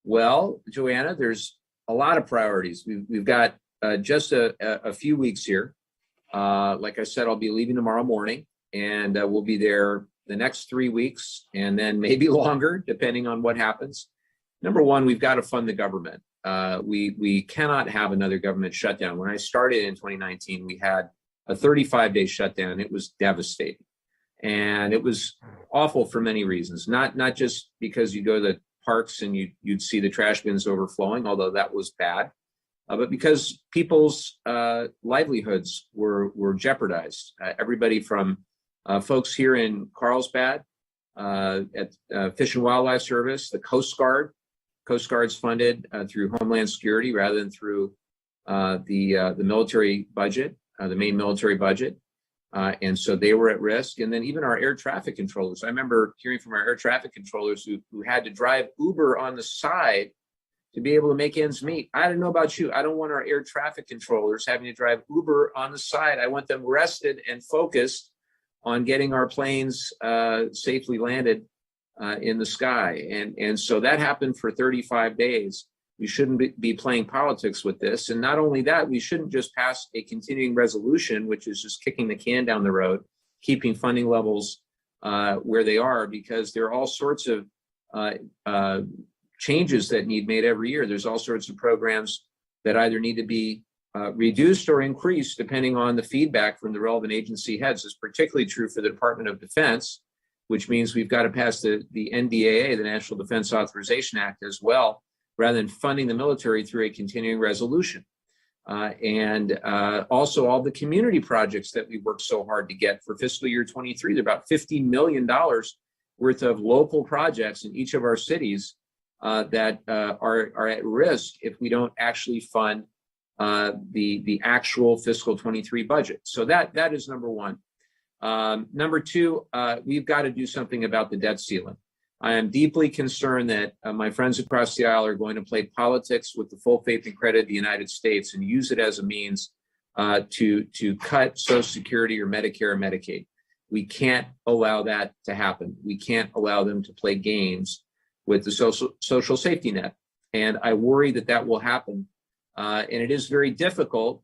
Well, Joanna, there's a lot of priorities. We've got just a few weeks here. Like I said, I'll be leaving tomorrow morning, and we'll be there the next 3 weeks, and then maybe longer, depending on what happens. Number one, we've got to fund the government. We cannot have another government shutdown. When I started in 2019, we had a 35-day shutdown. It was devastating. And it was awful for many reasons, not just because you go to the parks and you'd see the trash bins overflowing, although that was bad, but because people's livelihoods were jeopardized. Everybody from folks here in Carlsbad at Fish and Wildlife Service, the Coast Guard. Coast Guard's funded through Homeland Security rather than through the military budget, the main military budget. And so they were at risk. And then even our air traffic controllers. I remember hearing from our air traffic controllers who had to drive Uber on the side to be able to make ends meet. I don't know about you. I don't want our air traffic controllers having to drive Uber on the side. I want them rested and focused on getting our planes safely landed in the sky. And so that happened for 35 days. We shouldn't be playing politics with this. And not only that, we shouldn't just pass a continuing resolution, which is just kicking the can down the road, keeping funding levels where they are, because there are all sorts of changes that need made every year. There's all sorts of programs that either need to be reduced or increased depending on the feedback from the relevant agency heads. It's particularly true for the Department of Defense, which means we've got to pass the NDAA, the National Defense Authorization Act, as well, rather than funding the military through a continuing resolution. and also all the community projects that we worked so hard to get for fiscal year 23. There are about $50 million worth of local projects in each of our cities that are at risk if we don't actually fund the actual fiscal 23 budget. So that is number one. Number two, we've got to do something about the debt ceiling. I am deeply concerned that my friends across the aisle are going to play politics with the full faith and credit of the United States and use it as a means to cut Social Security or Medicare or Medicaid. We can't allow that to happen. We can't allow them to play games with the social safety net. And I worry that will happen. And it is very difficult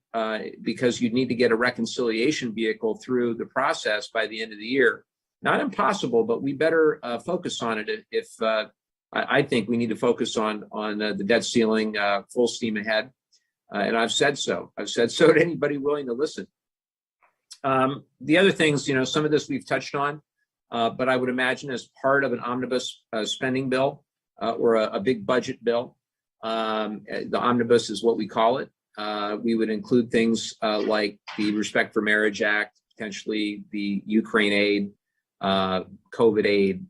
because you need to get a reconciliation vehicle through the process by the end of the year. Not impossible, but we better focus on it. If I think we need to focus on the debt ceiling full steam ahead. And I've said so. I've said so to anybody willing to listen. The other things, some of this we've touched on, but I would imagine as part of an omnibus spending bill or a big budget bill, the omnibus is what we call it. We would include things like the Respect for Marriage Act, potentially the Ukraine aid, COVID aid,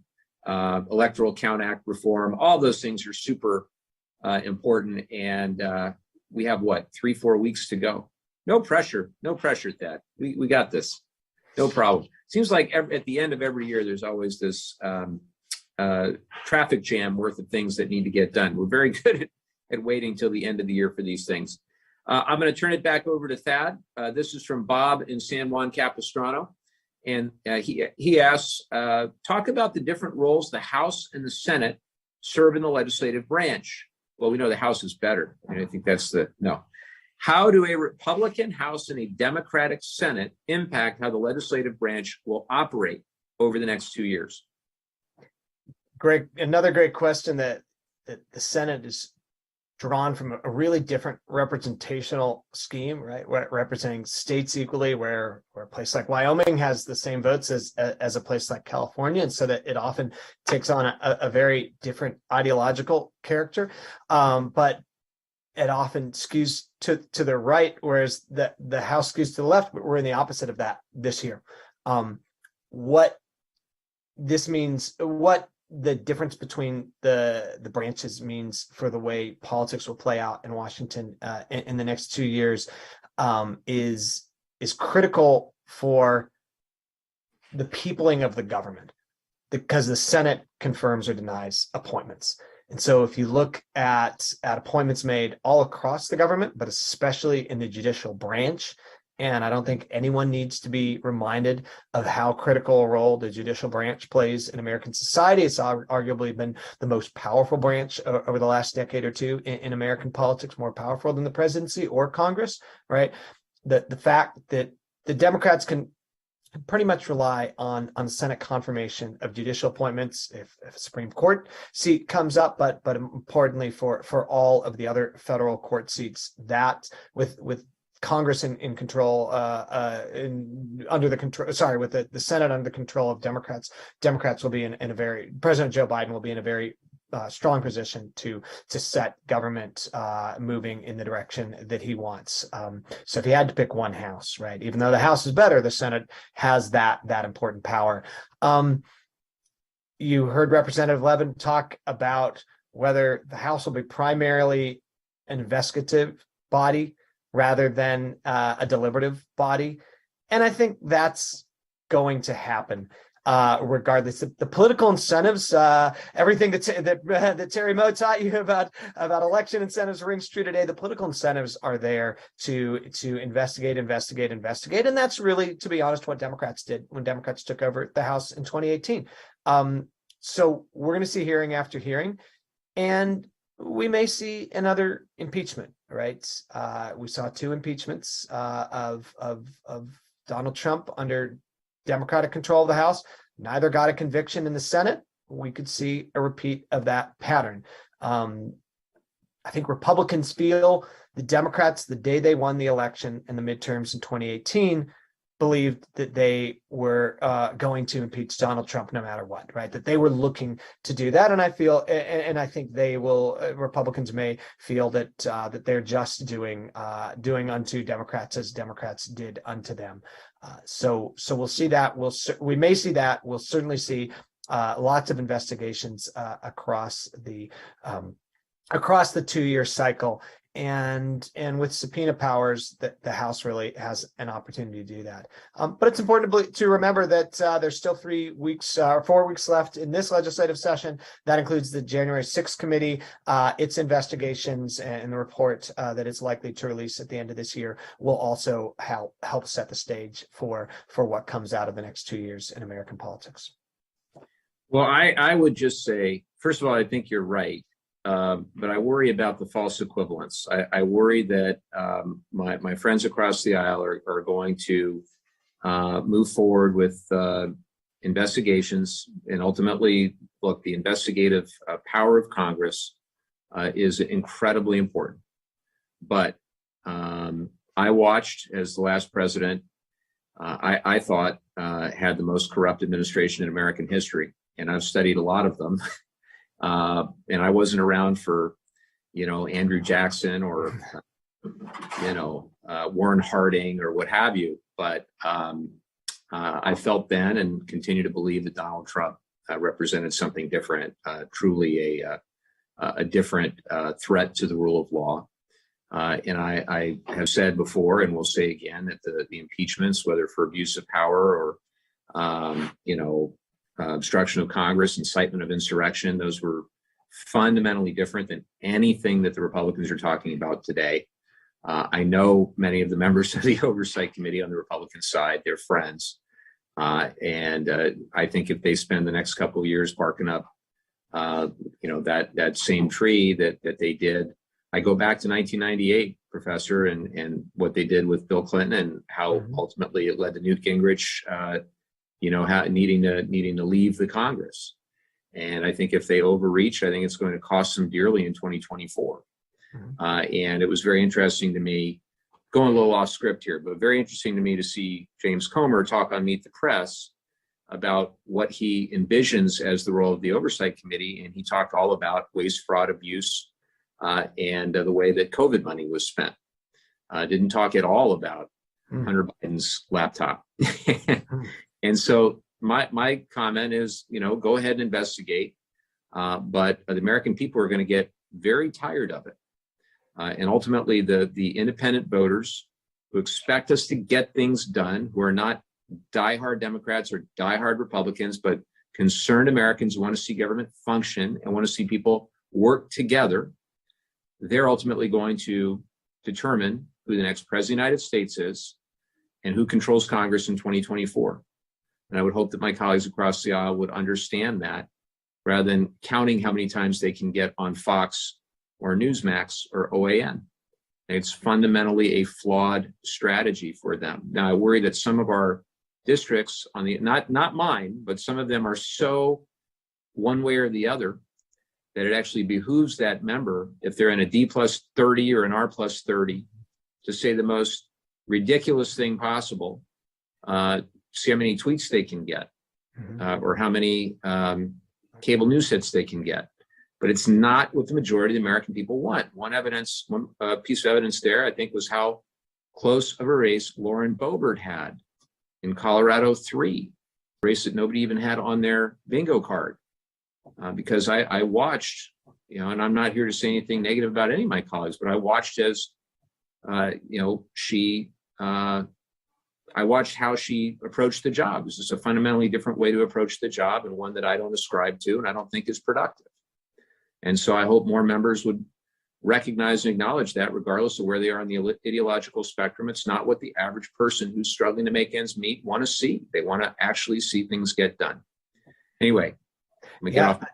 Electoral Count Act reform. All those things are super important. And we have 3-4 weeks to go. No pressure, Thad. We got this. No problem. Seems like at the end of every year, there's always this traffic jam worth of things that need to get done. We're very good at waiting till the end of the year for these things. I'm going to turn it back over to Thad. This is from Bob in San Juan Capistrano. And he asks, talk about the different roles the House and the Senate serve in the legislative branch. Well, we know the House is better. And I think that's no. How do a Republican House and a Democratic Senate impact how the legislative branch will operate over the next 2 years? Great. Another great question that the Senate is drawn from a really different representational scheme, right? Representing states equally, where a place like Wyoming has the same votes as a place like California, and so that it often takes on a very different ideological character, but it often skews to the right, whereas the House skews to the left. But we're in the opposite of that this year. What this means, what the difference between the branches means for the way politics will play out in Washington in the next 2 years is critical for the peopling of the government, because the Senate confirms or denies appointments. And so if you look at appointments made all across the government, but especially in the judicial branch, and I don't think anyone needs to be reminded of how critical a role the judicial branch plays in American society. It's arguably been the most powerful branch over the last decade or two in American politics, more powerful than the presidency or Congress, right? The fact that the Democrats can pretty much rely on Senate confirmation of judicial appointments if a Supreme Court seat comes up, but importantly for all of the other federal court seats, that with Congress in control, under the control, with the Senate under the control of Democrats will be President Joe Biden will be in a very strong position to set government moving in the direction that he wants. So if he had to pick one house, right, even though the House is better, the Senate has that important power. You heard Representative Levin talk about whether the House will be primarily an investigative body rather than a deliberative body. And I think that's going to happen regardless of the political incentives. Everything that Terry Moe taught you about election incentives rings true today. The political incentives are there to investigate. And that's really, to be honest, what Democrats did when Democrats took over the House in 2018. So we're going to see hearing after hearing, and we may see another impeachment, right? We saw 2 impeachments of Donald Trump under Democratic control of the House. Neither got a conviction in the Senate. We could see a repeat of that pattern. I think Republicans feel the Democrats, the day they won the election in the midterms in 2018, believed that they were going to impeach Donald Trump no matter what, right? That they were looking to do that, and I feel, and I think they will. Republicans may feel that that they're just doing unto Democrats as Democrats did unto them. So we'll see that. We may see that. We'll certainly see lots of investigations across the 2-year cycle. And with subpoena powers, that the House really has an opportunity to do that. But it's important to remember that there's still 4 weeks left in this legislative session. That includes the January 6th committee, its investigations, and the report that it's likely to release at the end of this year will also help set the stage for what comes out of the next 2 years in American politics. Well, I would just say, first of all, I think you're right. But I worry about the false equivalence. I worry that my friends across the aisle are going to move forward with investigations, and ultimately, look, the investigative power of Congress is incredibly important. But I watched as the last president, I thought, had the most corrupt administration in American history, and I've studied a lot of them. And I wasn't around for, Andrew Jackson or, Warren Harding or what have you. But I felt then and continue to believe that Donald Trump represented something different, truly a different threat to the rule of law. And I have said before, and will say again, that the impeachments, whether for abuse of power or, obstruction of Congress, incitement of insurrection, those were fundamentally different than anything that the Republicans are talking about today. I know many of the members of the Oversight Committee on the Republican side, they're friends. And I think if they spend the next couple of years barking up, that same tree that they did, I go back to 1998, Professor, and what they did with Bill Clinton and how ultimately it led to Newt Gingrich, needing to leave the Congress. And I think if they overreach, I think it's going to cost them dearly in 2024. And it was very interesting to me, going a little off script here, but very interesting to me to see James Comer talk on Meet the Press about what he envisions as the role of the Oversight Committee. And he talked all about waste, fraud, abuse, and the way that COVID money was spent. Didn't talk at all about Hunter Biden's laptop. And so my comment is, go ahead and investigate. But the American people are going to get very tired of it. And ultimately, the independent voters who expect us to get things done, who are not diehard Democrats or diehard Republicans, but concerned Americans who want to see government function and want to see people work together, they're ultimately going to determine who the next president of the United States is and who controls Congress in 2024. And I would hope that my colleagues across the aisle would understand that, rather than counting how many times they can get on Fox or Newsmax or OAN. It's fundamentally a flawed strategy for them. Now, I worry that some of our districts on the, not mine, but some of them are so one way or the other that it actually behooves that member, if they're in a D+30 or an R+30, to say the most ridiculous thing possible, see how many tweets they can get, or how many cable news hits they can get. But it's not what the majority of the American people want. One piece of evidence there, I think, was how close of a race Lauren Boebert had in Colorado 3, a race that nobody even had on their bingo card. Because I watched, and I'm not here to say anything negative about any of my colleagues, but I watched as, I watched how she approached the job. This is a fundamentally different way to approach the job, and one that I don't ascribe to and I don't think is productive. And so I hope more members would recognize and acknowledge that, regardless of where they are on the ideological spectrum. It's not what the average person who's struggling to make ends meet want to see. They want to actually see things get done. Anyway, I'm gonna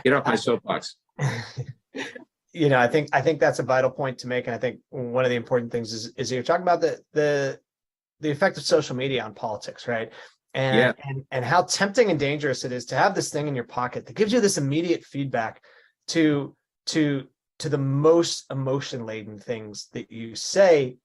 get off my soapbox. I think that's a vital point to make, and I think one of the important things is you're talking about the effect of social media on politics, right? And how tempting and dangerous it is to have this thing in your pocket that gives you this immediate feedback to the most emotion-laden things that you say.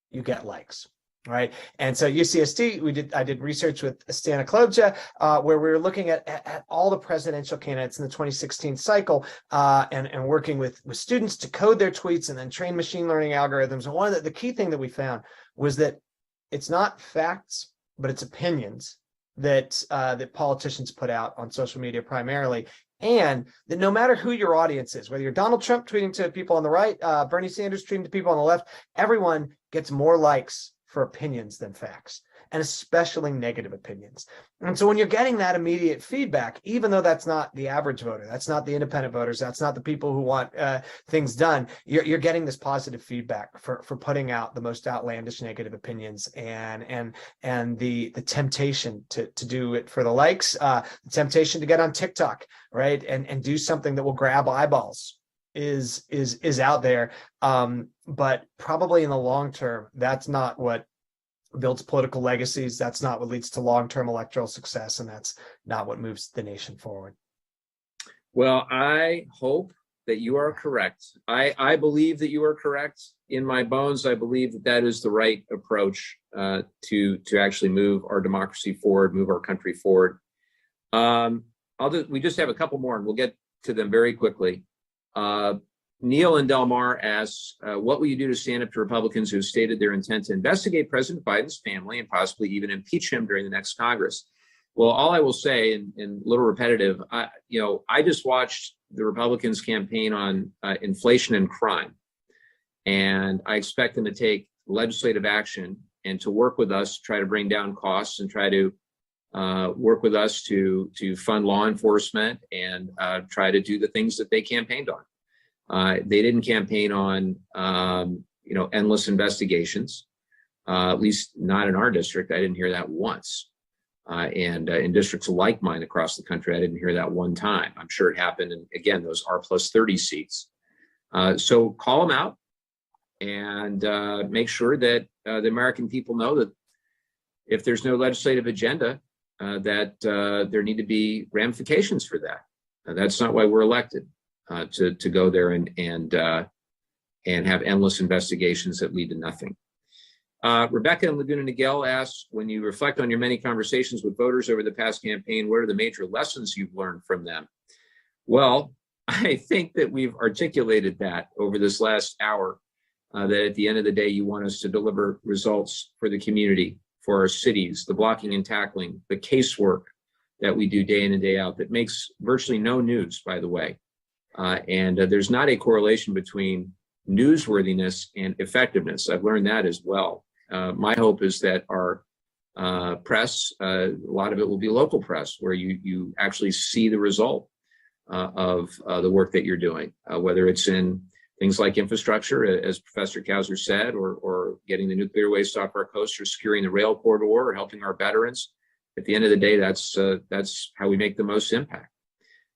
You get likes, Right. And so UCSD, I did research with Stana Klobja, where we were looking at all the presidential candidates in the 2016 cycle, and working with students to code their tweets and then train machine learning algorithms. And one of the key thing that we found was that it's not facts, but it's opinions that politicians put out on social media primarily. And that no matter who your audience is, whether you're Donald Trump tweeting to people on the right, Bernie Sanders tweeting to people on the left, everyone gets more likes for opinions than facts, and especially negative opinions. And so when you're getting that immediate feedback, even though that's not the average voter, that's not the independent voters, that's not the people who want things done, you're getting this positive feedback for putting out the most outlandish negative opinions, and the temptation to do it for the likes, the temptation to get on TikTok, right, and do something that will grab eyeballs is out there. But probably in the long term, that's not what builds political legacies. That's not what leads to long-term electoral success. And that's not what moves the nation forward. Well, I hope that you are correct. I believe that you are correct. In my bones, I believe that that is the right approach to actually move our democracy forward, move our country forward. We just have a couple more, and we'll get to them very quickly. Neil and Del Mar asks, what will you do to stand up to Republicans who have stated their intent to investigate President Biden's family and possibly even impeach him during the next Congress? Well, all I will say, and a little repetitive, I just watched the Republicans campaign on inflation and crime, and I expect them to take legislative action and to work with us to try to bring down costs and try to work with us to fund law enforcement and try to do the things that they campaigned on. They didn't campaign on, endless investigations, at least not in our district. I didn't hear that once. And in districts like mine across the country, I didn't hear that one time. I'm sure it happened. And again, those R+30 seats. So call them out and make sure that the American people know that if there's no legislative agenda, that there need to be ramifications for that. That's not why we're elected. To go there and have endless investigations that lead to nothing. Rebecca in Laguna Niguel asks, when you reflect on your many conversations with voters over the past campaign, what are the major lessons you've learned from them? Well, I think that we've articulated that over this last hour, that at the end of the day, you want us to deliver results for the community, for our cities, the blocking and tackling, the casework that we do day in and day out that makes virtually no news, by the way. And there's not a correlation between newsworthiness and effectiveness. I've learned that as well. My hope is that our press, a lot of it will be local press, where you actually see the result of the work that you're doing, whether it's in things like infrastructure, as Professor Kauser said, or getting the nuclear waste off our coast, or securing the rail corridor, or helping our veterans. At the end of the day, that's how we make the most impact.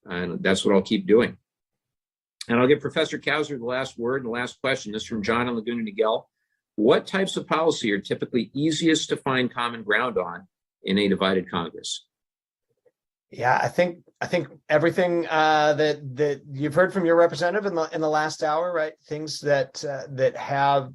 And that's what I'll keep doing. And I'll give Professor Kauser the last word and the last question. This is from John in Laguna Niguel. What types of policy are typically easiest to find common ground on in a divided Congress? Yeah, I think everything that you've heard from your representative in the last hour, right? Things that have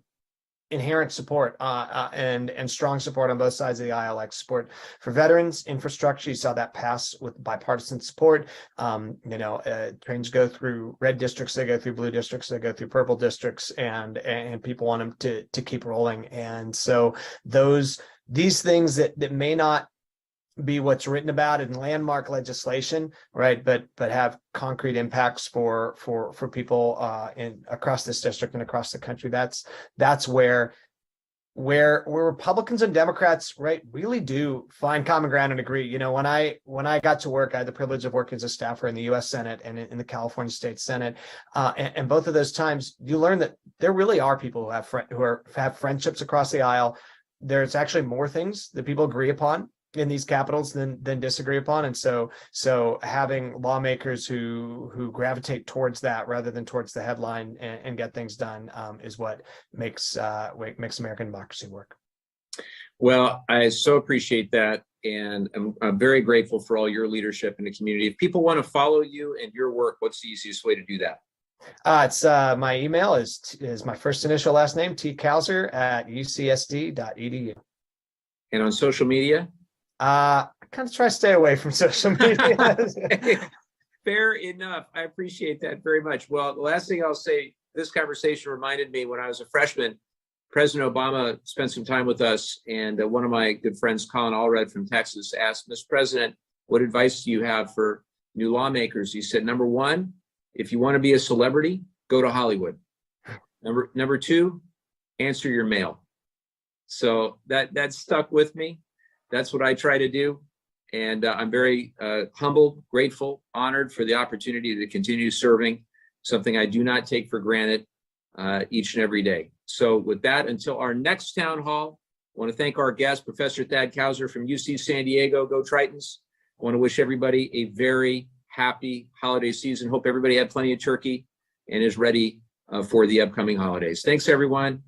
inherent support and strong support on both sides of the aisle, like support for veterans, infrastructure. You saw that pass with bipartisan support. Trains go through red districts, they go through blue districts, they go through purple districts, and people want them to keep rolling. And so these things that may not be what's written about in landmark legislation, right? But have concrete impacts for people across this district and across the country. That's where Republicans and Democrats, right, really do find common ground and agree. When I got to work, I had the privilege of working as a staffer in the U.S. Senate and in the California State Senate, and both of those times, you learn that there really are people who have friendships across the aisle. There's actually more things that people agree upon in these capitals than disagree upon. And so having lawmakers who gravitate towards that rather than towards the headline and get things done is what makes American democracy work. Well, I so appreciate that. And I'm very grateful for all your leadership in the community. If people want to follow you and your work, what's the easiest way to do that? It's my email is my first initial last name, tcalzer@ucsd.edu. And on social media? I kind of try to stay away from social media. Fair enough. I appreciate that very much. Well, the last thing I'll say, this conversation reminded me when I was a freshman, President Obama spent some time with us, and one of my good friends, Colin Allred from Texas, asked, Mr. President, what advice do you have for new lawmakers? He said, number one, if you want to be a celebrity, go to Hollywood. Number two, answer your mail. So that stuck with me. That's what I try to do. And I'm very humbled, grateful, honored for the opportunity to continue serving, something I do not take for granted each and every day. So with that, until our next town hall, I want to thank our guest, Professor Thad Kauser from UC San Diego. Go Tritons. I want to wish everybody a very happy holiday season. Hope everybody had plenty of turkey and is ready for the upcoming holidays. Thanks, everyone.